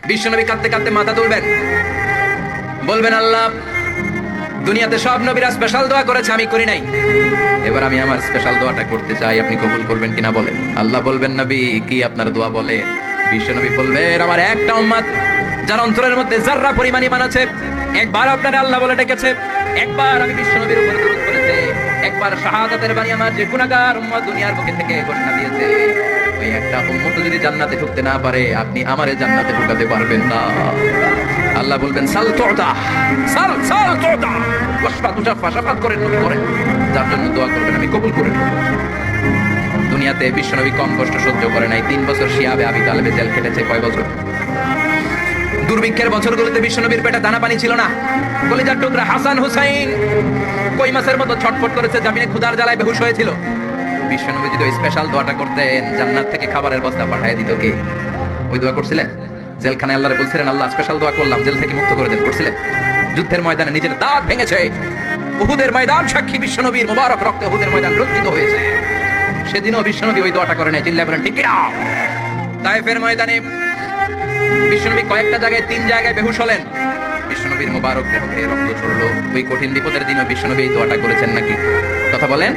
বিশ্বনবী কাঁদতে কাঁদতে মাথা তুলবেন, বলবেন আল্লাহ দুনিয়াতে সব নবীরা স্পেশাল দোয়া করেছে, আমি করি নাই, এবার আমি আমার স্পেশাল দোয়াটা করতে চাই, আপনি কবুল করবেন কিনা বলেন। আল্লাহ বলবেন নবী কি আপনার দোয়া বলে? বিশ্বনবী বলবেন আমার একটা উম্মত যার অন্তরের মধ্যে যাররা পরিমাণ ঈমান আছে, একবার আপনার আল্লাহ বলে ডেকেছে, একবার আমি বিশ্বনবীর উপর দরুদ করেছে, একবার শাহাদাতের বাণী আমার যে গুনাহগার উম্মত দুনিয়ার বুকে থেকে ঘোষণা দিয়েছে, ওই একটা উম্মত যদি জান্নাতে ঢুকতে না পারে আপনি আমারে জান্নাতে ঢুকাতে পারবেন না। আল্লাহ বলবেন সাল তুতা, সাল সাল তুতা, ওয়াশফা তুশাফা, শাফাত করেন নবী করেন, যার জন্য দোয়া করবেন আমি কবুল করে নেব। দুনিয়াতে বিশ্বনবী কম কষ্ট সহ্য করে নাই, 3 বছর শিয়াবে আবি তালেবে জেল কেটেছে। কয় বছর? দুর্ভিক্ষের বছরগুলোতে বিশ্বনবীর পেটে দানা পানি ছিল না, কলিজার টুকরা হাসান হুসাইন কই মাছের মতো ছটফট করেছে, জামিনে ক্ষুধার জ্বালায় বেহুশ হয়েছিল। বিশ্বনবী যদি ওই স্পেশাল দোয়াটা করতেন, জান্নাত থেকে খাবারের বস্তা পাঠিয়ে দিত কে? ওই দোয়া করছিলেন? জেলখানায় আল্লাহরে বলছিলেন আল্লাহ স্পেশাল দোয়া করলাম, জেল থেকে মুক্ত করে দেন, করছিলেন? যুদ্ধের ময়দানে নিজের দাঁত ভেঙেছে, উহুদের ময়দান সাক্ষী, বিশ্বনবীর মুবারক রক্তে উহুদের ময়দান রঞ্জিত হয়েছে, সেদিনও বিশ্বনবী ওই দোয়াটা করে নাই। চিল্লায় বলেন ঠিক কিনা? তায়েফের ময়দানে বিশ্বনবী কয়েকটা জায়গায় 3 জায়গায় বেহুশ হলেন, বিশ্বনবীর মুবারক দেহ থেকে রক্ত ঝরলো। ওই কঠিন বিপদের দিনও বিশ্বনবী এই দোয়াটা করেছেন নাকি? কথা বলেন।